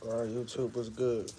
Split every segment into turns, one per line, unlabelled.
All right, YouTube was good.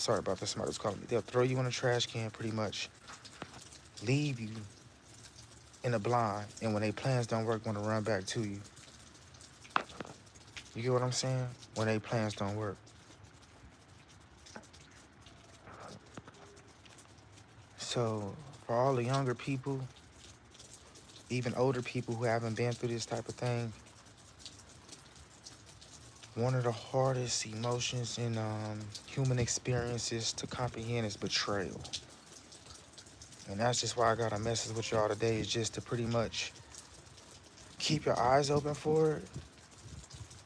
sorry about that, somebody was calling me. They'll throw you in a trash can pretty much, leave you in the blind, and when their plans don't work, want to run back to you. You get what I'm saying? When their plans don't work. So for all the younger people, even older people who haven't been through this type of thing, one of the hardest emotions in human experiences to comprehend is betrayal. And that's just why I got a message with y'all today, is just to pretty much keep your eyes open for it.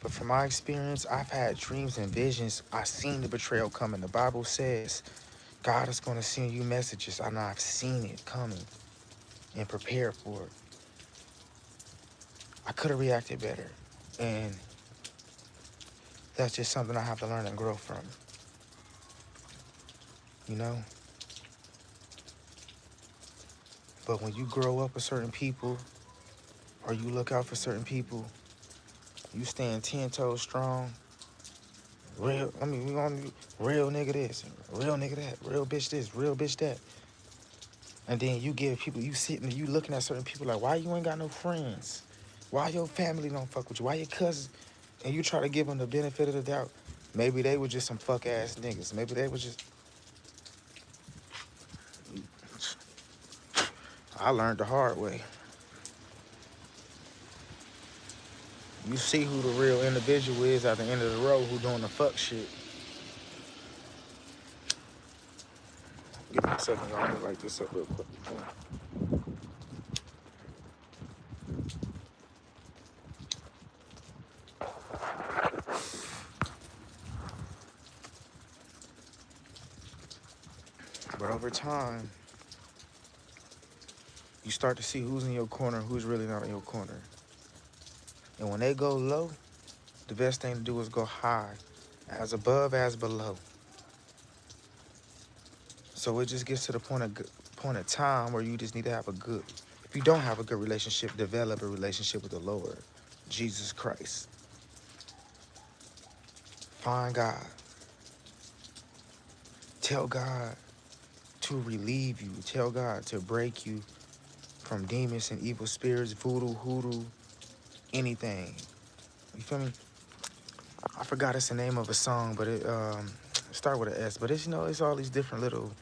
But from my experience, I've had dreams and visions. I've seen the betrayal coming. The Bible says God is going to send you messages, and I've seen it coming and prepared for it. I could have reacted better. And that's just something I have to learn and grow from. You know? But when you grow up with certain people, or you look out for certain people, you stand 10 toes strong. Real, I mean, we gonna real nigga this, real nigga that, real bitch this, real bitch that. And then you give people, you sitting, you looking at certain people like, why you ain't got no friends? Why your family don't fuck with you? Why your cousins? And you try to give them the benefit of the doubt. Maybe they were just some fuck ass niggas. Maybe they was just, I learned the hard way. You see who the real individual is at the end of the road who doing the fuck shit. Give me a second, y'all. I'm gonna light this up real quick. But over time, you start to see who's in your corner, who's really not in your corner. And when they go low, the best thing to do is go high, as above, as below. So it just gets to the point of time where you just need to have a good, if you don't have a good relationship, develop a relationship with the Lord, Jesus Christ. Find God. Tell God to relieve you. Tell God to break you from demons and evil spirits, voodoo, hoodoo, anything. You feel me? I forgot it's the name of a song, but it start with an S. But it's, you know, it's all these different little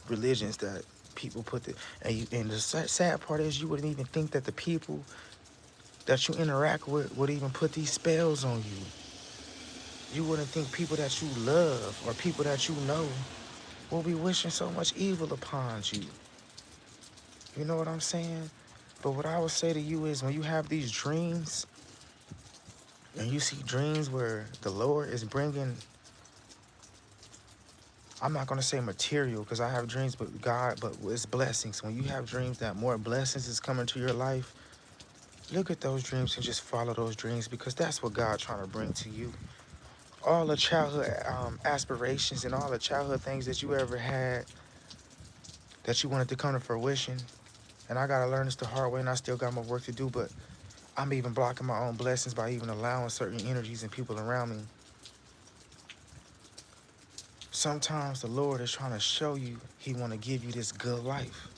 religions that people put the, and the sad part is you wouldn't even think that the people that you interact with would even put these spells on you. You wouldn't think people that you love or people that you know will be wishing so much evil upon you. You know what I'm saying? But what I would say to you is when you have these dreams and you see dreams where the Lord is bringing, I'm not going to say material because I have dreams with God, but it's blessings. When you have dreams that more blessings is coming to your life, look at those dreams and just follow those dreams because that's what God's trying to bring to you. All the childhood aspirations and all the childhood things that you ever had that you wanted to come to fruition. And I got to learn this the hard way and I still got more work to do, but I'm even blocking my own blessings by even allowing certain energies and people around me. Sometimes the Lord is trying to show you he want to give you this good life.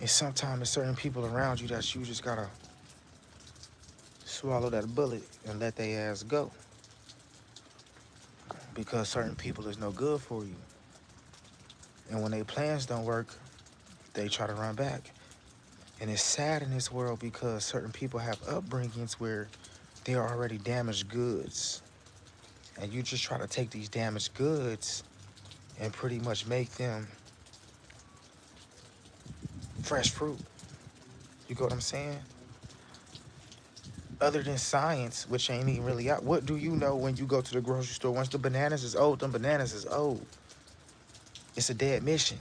And sometimes there's certain people around you that you just got to swallow that bullet and let their ass go. Because certain people is no good for you. And when their plans don't work, they try to run back. And it's sad in this world because certain people have upbringings where they are already damaged goods. And you just try to take these damaged goods and pretty much make them fresh fruit. You get what I'm saying? Other than science, which ain't even really out, what do you know when you go to the grocery store? Once the bananas is old, them bananas is old. It's a dead mission.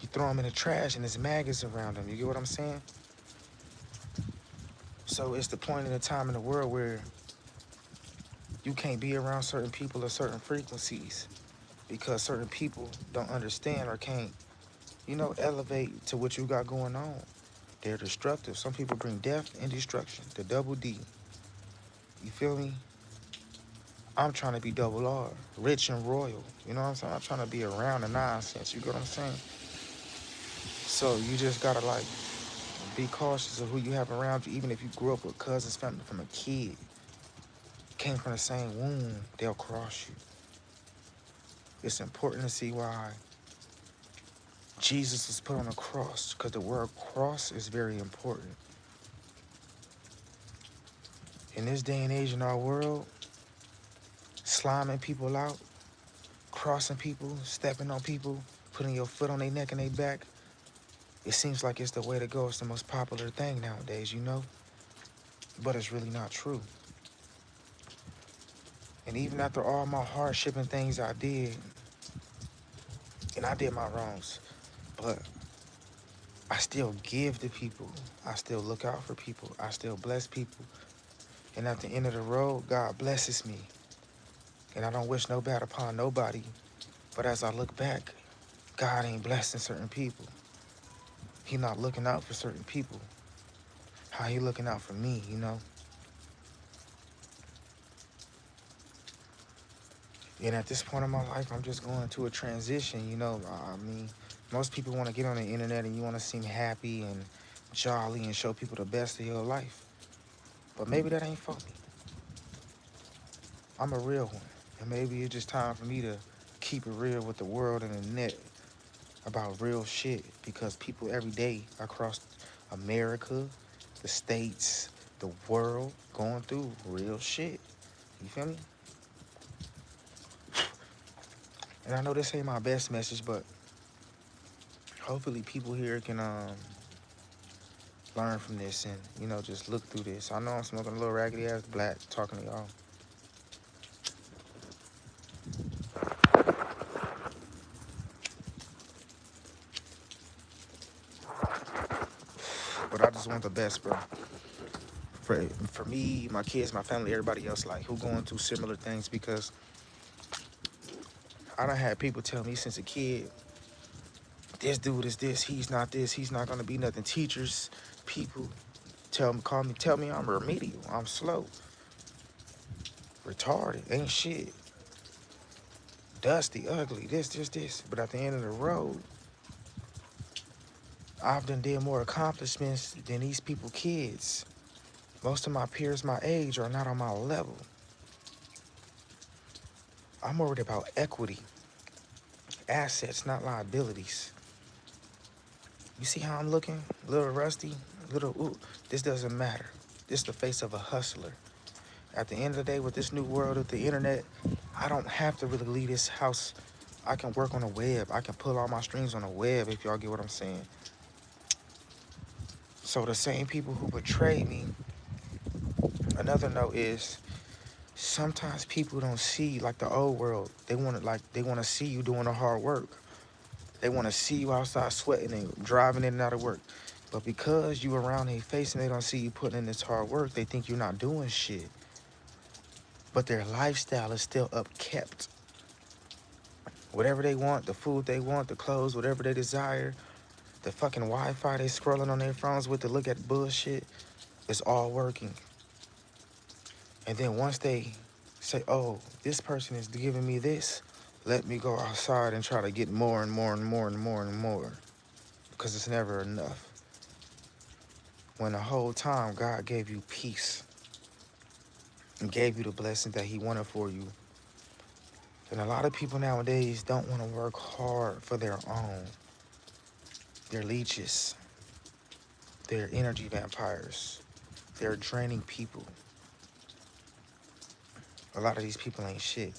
You throw them in the trash and there's maggots around them. You get what I'm saying? So it's the point in the time in the world where you can't be around certain people or certain frequencies because certain people don't understand or can't, you know, elevate to what you got going on. They're destructive. Some people bring death and destruction, the double D. You feel me? I'm trying to be double R, rich and royal. You know what I'm saying? I'm trying to be around the nonsense. You get what I'm saying? So you just gotta like be cautious of who you have around you. Even if you grew up with cousins, family from a kid, came from the same womb, they'll cross you. It's important to see why Jesus was put on a cross, because the word cross is very important. In this day and age in our world, sliming people out, crossing people, stepping on people, putting your foot on their neck and their back, it seems like it's the way to go. It's the most popular thing nowadays, you know? But it's really not true. And even after all my hardship and things I did, and I did my wrongs, but I still give to people. I still look out for people. I still bless people. And at the end of the road, God blesses me. And I don't wish no bad upon nobody. But as I look back, God ain't blessing certain people. He not looking out for certain people. How he looking out for me, you know? And at this point in my life, I'm just going through a transition, you know? I mean, most people want to get on the internet and you want to seem happy and jolly and show people the best of your life. But maybe that ain't for me. I'm a real one. And maybe it's just time for me to keep it real with the world and the net about real shit, because people every day across America, the states, the world, going through real shit. You feel me? And I know this ain't my best message, but hopefully people here can learn from this and, you know, just look through this. I know I'm smoking a little raggedy ass black talking to y'all. But I just want the best, bro. For me, my kids, my family, everybody else, like, who going through similar things, because I done had people tell me since a kid, this dude is this, he's not this, he's not gonna be nothing. Teachers, people, tell me I'm remedial, I'm slow, retarded, ain't shit, dusty, ugly, this. But at the end of the road, I've done did more accomplishments than these people kids. Most of my peers my age are not on my level. I'm worried about equity, assets, not liabilities. You see how I'm looking? A little rusty, ooh, this doesn't matter. This is the face of a hustler. At the end of the day, with this new world of the internet, I don't have to really leave this house. I can work on the web. I can pull all my strings on the web, if y'all get what I'm saying. So the same people who betray me, another note is, sometimes people don't see like the old world. They want to see you doing the hard work. They want to see you outside sweating and driving in and out of work. But because you around their face and they don't see you putting in this hard work, they think you're not doing shit. But their lifestyle is still upkept. Whatever they want, the food they want, the clothes, whatever they desire, the fucking Wi-Fi they scrolling on their phones with to look at bullshit, it's all working. And then once they say, oh, this person is giving me this, let me go outside and try to get more and more and more and more and more, because it's never enough. When the whole time God gave you peace and gave you the blessing that he wanted for you. And a lot of people nowadays don't want to work hard for their own. They're leeches. They're energy vampires. They're draining people. A lot of these people ain't shit.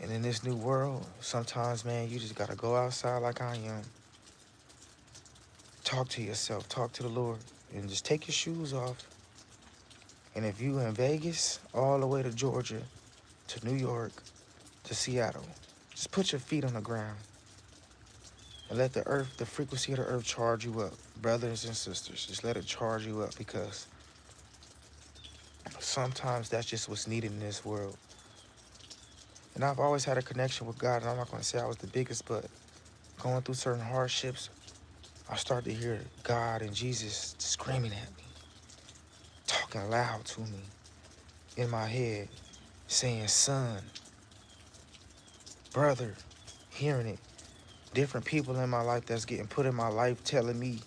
And in this new world, sometimes, man, you just gotta go outside like I am. Talk to yourself, talk to the Lord, and just take your shoes off. And if you in Vegas, all the way to Georgia, to New York, to Seattle, just put your feet on the ground and let the earth, the frequency of the earth charge you up. Brothers and sisters, just let it charge you up, because sometimes that's just what's needed in this world. And I've always had a connection with God, and I'm not gonna say I was the biggest, but going through certain hardships, I started to hear God and Jesus screaming at me, talking loud to me. in my head saying son, brother, hearing it. Different people in my life that's getting put in my life telling me,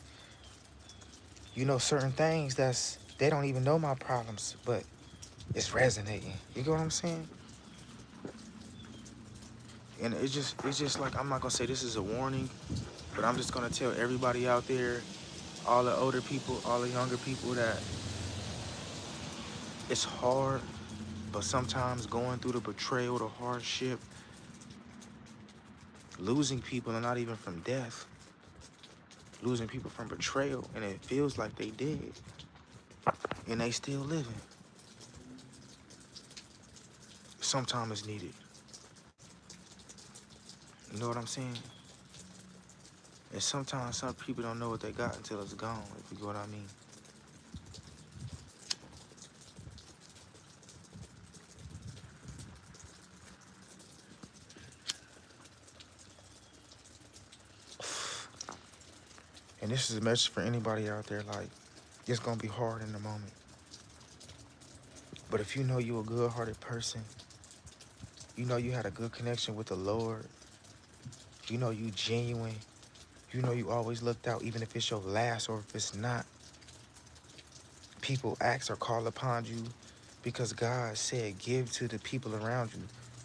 certain things they don't even know my problems, but it's resonating. You get what I'm saying? And it's just like, I'm not gonna say this is a warning, but I'm just gonna tell everybody out there, all the older people, all the younger people, that it's hard, but sometimes going through the betrayal, the hardship, losing people, and not even from death, losing people from betrayal, and it feels like they did, and they still living. Sometimes it's needed. You know what I'm saying? And sometimes some people don't know what they got until it's gone, if you get what I mean. And this is a message for anybody out there, like, it's gonna be hard in the moment. But if you know you're a good-hearted person, you know you had a good connection with the Lord, you know you genuine, you know you always looked out, even if it's your last or if it's not. People ask or call upon you because God said, give to the people around you.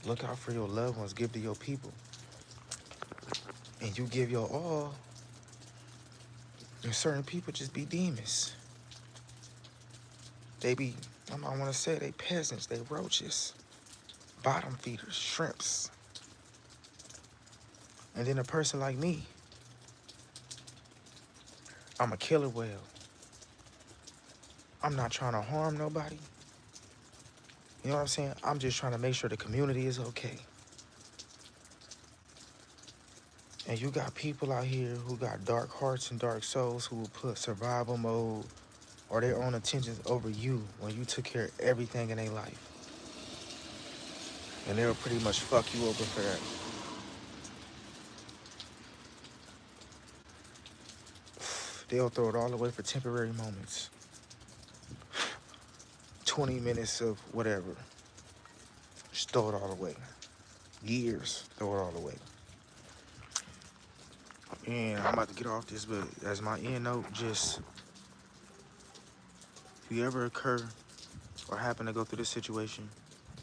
Look out for your loved ones, give to your people. And you give your all, and certain people just be demons. They be, I want to say, they peasants, they roaches, bottom feeders, shrimps. And then a person like me, I'm a killer whale. I'm not trying to harm nobody. You know what I'm saying? I'm just trying to make sure the community is okay. And you got people out here who got dark hearts and dark souls who will put survival mode or their own intentions over you when you took care of everything in their life. And they'll pretty much fuck you over for that. They'll throw it all away for temporary moments. 20 minutes of whatever. Just throw it all away. Years, throw it all away. And I'm about to get off this, but as my end note, just, if you ever occur or happen to go through this situation,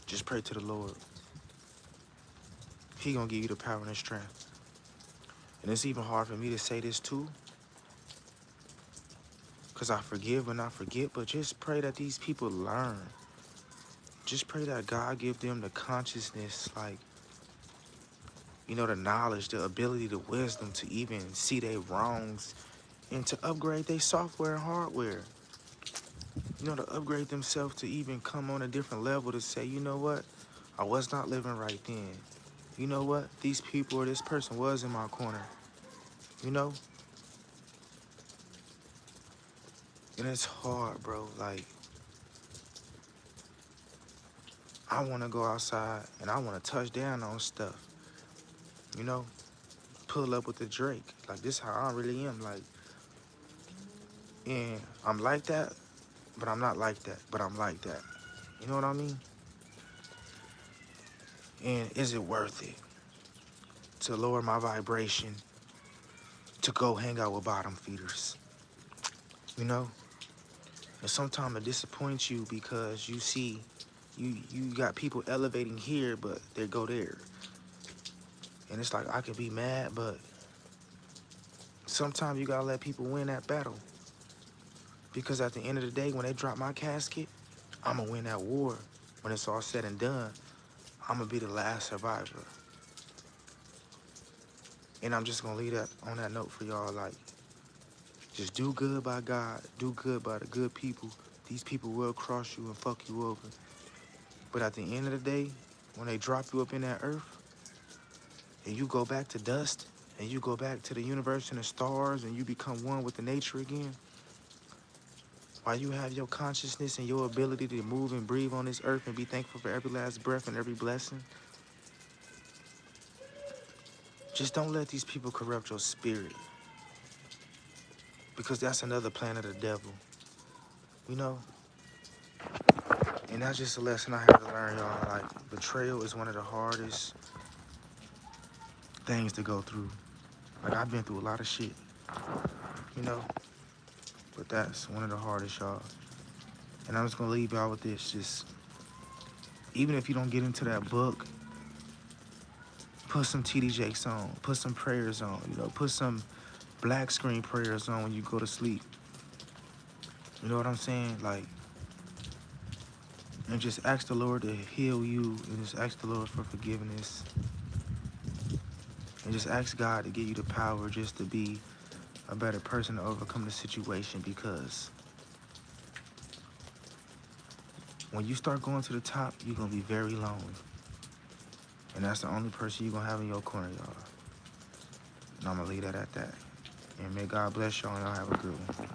just pray to the Lord. He gonna give you the power and the strength. And it's even hard for me to say this too, because I forgive and I forget, but just pray that these people learn. Just pray that God give them the consciousness, like, the knowledge, the ability, the wisdom to even see their wrongs and to upgrade their software and hardware. To upgrade themselves to even come on a different level to say, you know what? I was not living right then. You know what? These people or this person was in my corner. And it's hard, bro. Like, I want to go outside and I want to touch down on stuff. Pull up with the Drake. Like, this is how I really am. Like, and I'm like that, but I'm not like that, but I'm like that. You know what I mean? And is it worth it to lower my vibration to go hang out with bottom feeders? And sometimes it disappoints you because you see you got people elevating here, but they go there. And it's like, I could be mad, but sometimes you gotta let people win that battle. Because at the end of the day, when they drop my casket, I'm gonna win that war. When it's all said and done, I'm gonna be the last survivor. And I'm just gonna leave that on that note for y'all. Like, just do good by God, do good by the good people. These people will cross you and fuck you over. But at the end of the day, when they drop you up in that earth, and you go back to dust, and you go back to the universe and the stars, and you become one with the nature again, while you have your consciousness and your ability to move and breathe on this earth and be thankful for every last breath and every blessing, just don't let these people corrupt your spirit. Because that's another plan of the devil. And that's just a lesson I had to learn, y'all. Like, betrayal is one of the hardest things to go through. Like, I've been through a lot of shit, you know? But that's one of the hardest, y'all. And I'm just gonna leave y'all with this. Just, even if you don't get into that book, put some TD Jakes on. Put some prayers on, you know? Put some black screen prayers on when you go to sleep. You know what I'm saying? Like, and just ask the Lord to heal you, and just ask the Lord for forgiveness. And just ask God to give you the power just to be a better person to overcome the situation, because when you start going to the top, you're going to be very lonely. And that's the only person you're going to have in your corner, y'all. And I'm going to leave that at that. And may God bless y'all, and y'all have a good one.